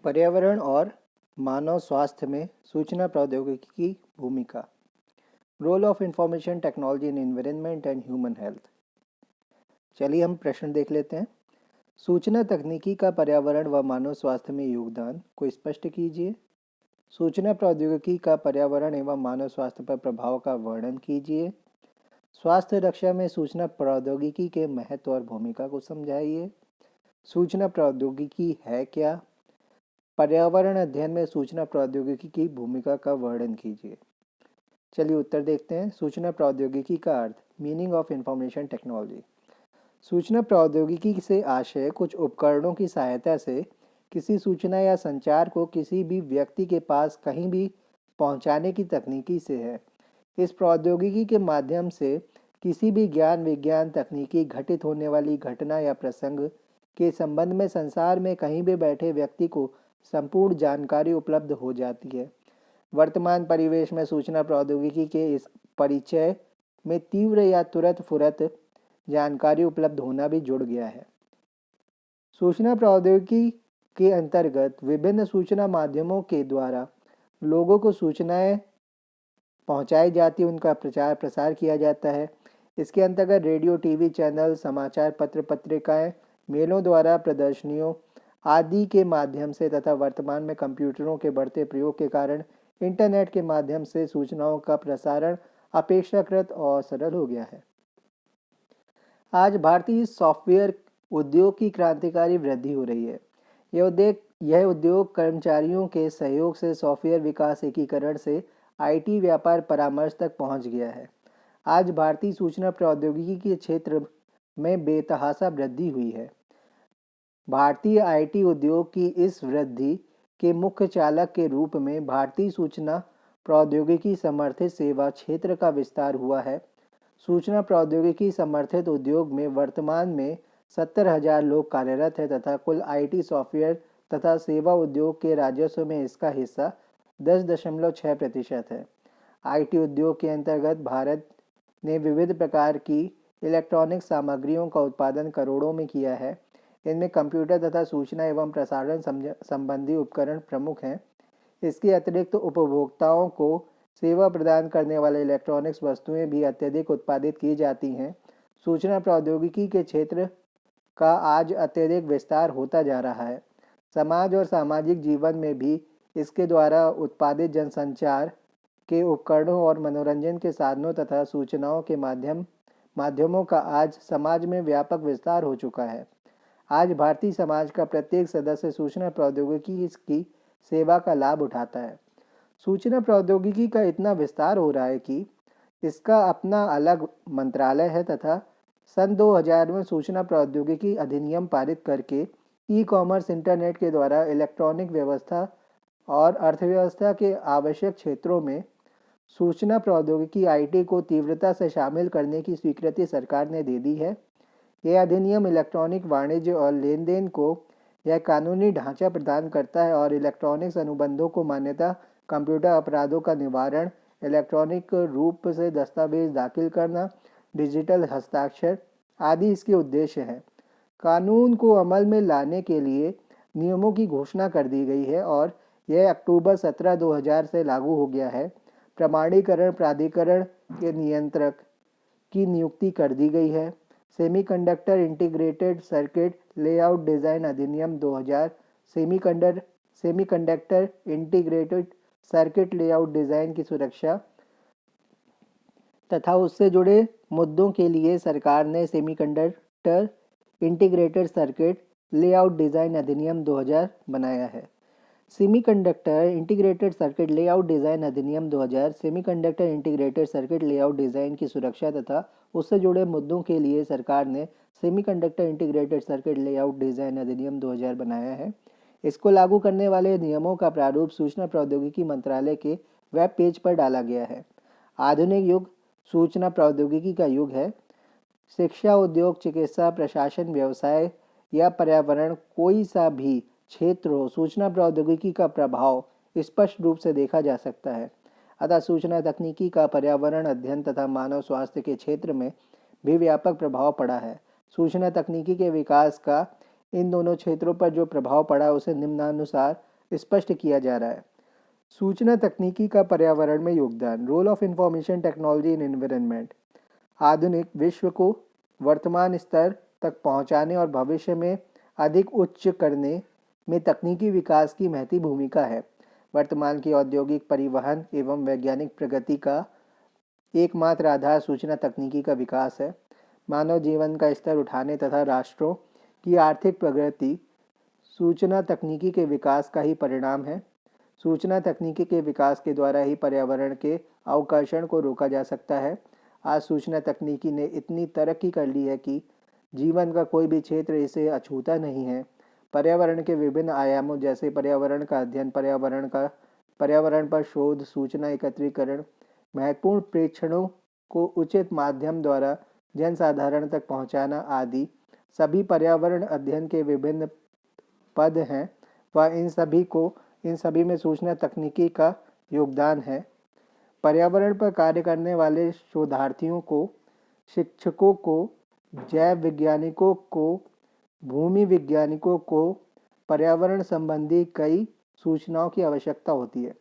पर्यावरण और मानव स्वास्थ्य में सूचना प्रौद्योगिकी की भूमिका। Role of information technology in environment and human health. चलिए हम प्रश्न देख लेते हैं। सूचना तकनीकी का पर्यावरण व मानव स्वास्थ्य में योगदान को स्पष्ट कीजिए। सूचना प्रौद्योगिकी का पर्यावरण एवं मानव स्वास्थ्य पर प्रभाव का वर्णन कीजिए। स्वास्थ्य रक्षा में सूचना प्रौद्योगिकी के महत्व और भूमिका को समझाइए। सूचना प्रौद्योगिकी है क्या? पर्यावरण अध्ययन में सूचना प्रौद्योगिकी की भूमिका का वर्णन कीजिए। चलिए उत्तर देखते हैं। सूचना प्रौद्योगिकी का अर्थ, मीनिंग ऑफ इंफॉर्मेशन टेक्नोलॉजी। सूचना प्रौद्योगिकी से आशय कुछ उपकरणों की सहायता से किसी सूचना या संचार को किसी भी व्यक्ति के पास कहीं भी पहुंचाने की तकनीकी से है। इस प्रौद्योगिकी के माध्यम से किसी भी ज्ञान विज्ञान तकनीकी घटित होने वाली घटना या प्रसंग के संबंध में संसार में कहीं भी बैठे व्यक्ति को संपूर्ण जानकारी उपलब्ध हो जाती है। वर्तमान परिवेश में सूचना प्रौद्योगिकी के इस परिचय में तीव्र या तुरंत फुरत जानकारी उपलब्ध होना भी जुड़ गया है। सूचना प्रौद्योगिकी के अंतर्गत विभिन्न सूचना माध्यमों के द्वारा लोगों को सूचनाएं पहुंचाई जाती, उनका प्रचार प्रसार किया जाता है। इसके अंतर्गत रेडियो, टीवी चैनल, समाचार पत्र, पत्रिकाएं, मेलों द्वारा प्रदर्शनियों आदि के माध्यम से तथा वर्तमान में कंप्यूटरों के बढ़ते प्रयोग के कारण इंटरनेट के माध्यम से सूचनाओं का प्रसारण अपेक्षाकृत और सरल हो गया है। आज भारतीय सॉफ्टवेयर उद्योग की क्रांतिकारी वृद्धि हो रही है। यह उद्योग कर्मचारियों के सहयोग से सॉफ्टवेयर विकास एकीकरण से आईटी व्यापार परामर्श तक पहुंच गया है। आज भारतीय सूचना प्रौद्योगिकी के क्षेत्र में बेतहाशा वृद्धि हुई है। भारतीय आईटी उद्योग की इस वृद्धि के मुख्य चालक के रूप में भारतीय सूचना प्रौद्योगिकी समर्थित सेवा क्षेत्र का विस्तार हुआ है। सूचना प्रौद्योगिकी समर्थित उद्योग में वर्तमान में 70,000 लोग कार्यरत हैं तथा कुल आईटी सॉफ्टवेयर तथा सेवा उद्योग के राजस्व में इसका हिस्सा 10.6% है। आईटी उद्योग के अंतर्गत भारत ने विविध प्रकार की इलेक्ट्रॉनिक सामग्रियों का उत्पादन करोड़ों में किया है। इनमें कंप्यूटर तथा सूचना एवं प्रसारण संबंधी उपकरण प्रमुख हैं। इसके अतिरिक्त उपभोक्ताओं को सेवा प्रदान करने वाले इलेक्ट्रॉनिक्स वस्तुएं भी अत्यधिक उत्पादित की जाती हैं। सूचना प्रौद्योगिकी के क्षेत्र का आज अत्यधिक विस्तार होता जा रहा है। समाज और सामाजिक जीवन में भी इसके द्वारा उत्पादित जनसंचार के उपकरणों और मनोरंजन के साधनों तथा सूचनाओं के माध्यमों का आज समाज में व्यापक विस्तार हो चुका है। आज भारतीय समाज का प्रत्येक सदस्य सूचना प्रौद्योगिकी की सेवा का लाभ उठाता है। सूचना प्रौद्योगिकी का इतना विस्तार हो रहा है कि इसका अपना अलग मंत्रालय है तथा सन 2000 में सूचना प्रौद्योगिकी अधिनियम पारित करके ई कॉमर्स, इंटरनेट के द्वारा इलेक्ट्रॉनिक व्यवस्था और अर्थव्यवस्था के आवश्यक क्षेत्रों में सूचना प्रौद्योगिकी आईटी को तीव्रता से शामिल करने की स्वीकृति सरकार ने दे दी है। यह अधिनियम इलेक्ट्रॉनिक वाणिज्य और लेन देन को यह कानूनी ढांचा प्रदान करता है और इलेक्ट्रॉनिक्स अनुबंधों को मान्यता, कंप्यूटर अपराधों का निवारण, इलेक्ट्रॉनिक रूप से दस्तावेज दाखिल करना, डिजिटल हस्ताक्षर आदि इसके उद्देश्य हैं। कानून को अमल में लाने के लिए नियमों की घोषणा कर दी गई है और यह अक्टूबर 17, 2000 से लागू हो गया है। प्रमाणीकरण प्राधिकरण के नियंत्रक की नियुक्ति कर दी गई है। Semiconductor integrated circuit layout design अधिनियम 2000 semiconductor integrated circuit layout design की सुरक्षा तथा उससे जुड़े मुद्दों के लिए सरकार ने semiconductor integrated circuit layout design अधिनियम 2000 बनाया है। Semiconductor integrated circuit layout design अधिनियम 2000 semiconductor integrated circuit layout design की सुरक्षा तथा उससे जुड़े मुद्दों के लिए सरकार ने semiconductor integrated circuit layout design अधिनियम 2000 बनाया है। इसको लागू करने वाले नियमों का प्रारूप सूचना प्रौद्योगिकी मंत्रालय के वेब पेज पर डाला गया है। आधुनिक युग सूचना प्रौद्योगिकी का युग है। शिक्षा, उद्योग, चिकित्सा, प्रशासन, व्यवसाय या पर्यावरण कोई सा भी क्षेत्र हो, सूचना प्रौद्योगिकी का प्रभाव स्पष्ट रूप से देखा जा सकता है। अतः सूचना तकनीकी का पर्यावरण अध्ययन तथा मानव स्वास्थ्य के क्षेत्र में भी व्यापक प्रभाव पड़ा है। सूचना तकनीकी के विकास का इन दोनों क्षेत्रों पर जो प्रभाव पड़ा उसे निम्नानुसार स्पष्ट किया जा रहा है। सूचना तकनीकी का पर्यावरण में योगदान, role of information technology in environment. आधुनिक विश्व को वर्तमान स्तर तक पहुंचाने और भविष्य में अधिक उच्च करने में तकनीकी विकास की महती भूमिका है। वर्तमान की औद्योगिक, परिवहन एवं वैज्ञानिक प्रगति का एकमात्र आधार सूचना तकनीकी का विकास है। मानव जीवन का स्तर उठाने तथा राष्ट्रों की आर्थिक प्रगति सूचना तकनीकी के विकास का ही परिणाम है। सूचना तकनीकी के विकास के द्वारा ही पर्यावरण के अवकर्षण को रोका जा सकता है। आज सूचना तकनीकी ने इतनी तरक्की कर ली है कि जीवन का कोई भी क्षेत्र इसे अछूता नहीं है। पर्यावरण के विभिन्न आयामों जैसे पर्यावरण का अध्ययन, पर्यावरण पर शोध, सूचना एकत्रीकरण, महत्वपूर्ण प्रेक्षणों को उचित माध्यम द्वारा जनसाधारण तक पहुंचाना आदि सभी पर्यावरण अध्ययन के विभिन्न पद हैं व इन सभी में सूचना तकनीकी का योगदान है। पर्यावरण पर कार्य करने वाले शोधार्थियों को, शिक्षकों को, जैव वैज्ञानिकों को, भूमि वैज्ञानिकों को पर्यावरण संबंधी कई सूचनाओं की आवश्यकता होती है।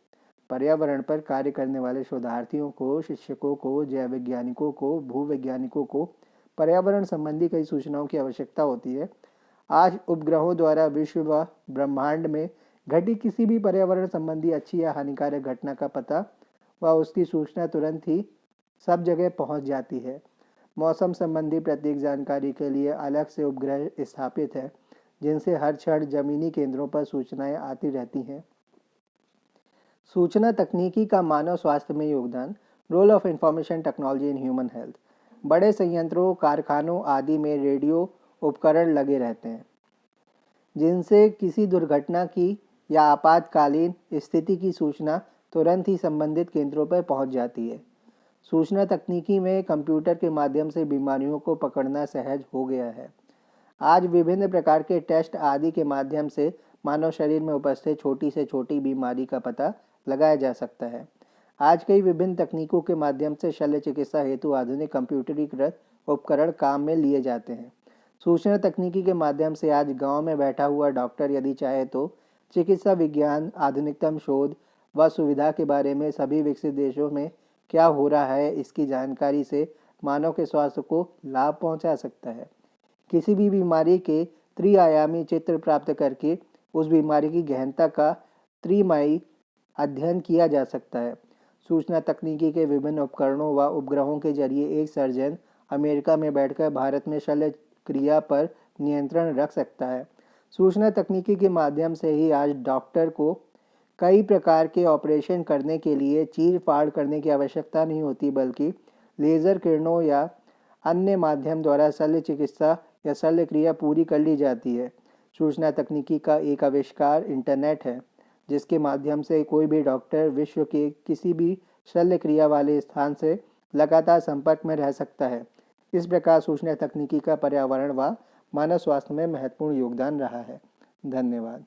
पर्यावरण पर कार्य करने वाले शोधार्थियों को, शिक्षकों को, जैव वैज्ञानिकों को, भूवैज्ञानिकों को पर्यावरण संबंधी कई सूचनाओं की आवश्यकता होती है। आज उपग्रहों द्वारा विश्व व ब्रह्मांड में घटी किसी भी पर्यावरण संबंधी अच्छी या हानिकारक घटना का पता व उसकी सूचना तुरंत ही सब जगह पहुंच जाती है। मौसम संबंधी प्रत्येक जानकारी के लिए अलग से उपग्रह स्थापित है, जिनसे हर क्षण जमीनी केंद्रों पर सूचनाएं आती रहती हैं। सूचना तकनीकी का मानव स्वास्थ्य में योगदान, role of information technology in human health. बड़े संयंत्रों, कारखानों आदि में रेडियो उपकरण लगे रहते हैं, जिनसे किसी दुर्घटना की या आपातकालीन स्थिति की सूचना तुरंत ही संबंधित केंद्रों पर पहुंच जाती है। सूचना तकनीकी में कंप्यूटर के माध्यम से बीमारियों को पकड़ना सहज हो गया है। आज विभिन्न प्रकार के टेस्ट आदि के माध्यम से मानव शरीर में उपस्थित छोटी से छोटी बीमारी का पता लगाया जा सकता है। आज कई विभिन्न तकनीकों के माध्यम से शल्य चिकित्सा हेतु आधुनिक कंप्यूटरीकृत उपकरण काम में लिए जाते हैं। सूचना तकनीकी के माध्यम से आज गांव में बैठा हुआ डॉक्टर यदि चाहे तो चिकित्सा विज्ञान, आधुनिकतम शोध व सुविधा के बारे में सभी विकसित देशों में क्या हो रहा है इसकी जानकारी से मानव के स्वास्थ्य को लाभ पहुंचा सकता है। किसी भी बीमारी के त्रिआयामी चित्र प्राप्त करके उस बीमारी की गहनता का त्रिमाई अध्ययन किया जा सकता है। सूचना तकनीकी के विभिन्न उपकरणों व उपग्रहों के जरिए एक सर्जन अमेरिका में बैठकर भारत में शल्य क्रिया पर नियंत्रण रख सकता है। सूचना तकनीकी के माध्यम से ही आज डॉक्टर को कई प्रकार के ऑपरेशन करने के लिए चीर फाड़ करने की आवश्यकता नहीं होती, बल्कि लेज़र किरणों या अन्य माध्यम द्वारा शल्य चिकित्सा या शल्य क्रिया पूरी कर ली जाती है। सूचना तकनीकी का एक आविष्कार इंटरनेट है, जिसके माध्यम से कोई भी डॉक्टर विश्व के किसी भी शल्य क्रिया वाले स्थान से लगातार संपर्क में रह सकता है। इस प्रकार सूचना तकनीकी का पर्यावरण व मानव स्वास्थ्य में महत्वपूर्ण योगदान रहा है। धन्यवाद।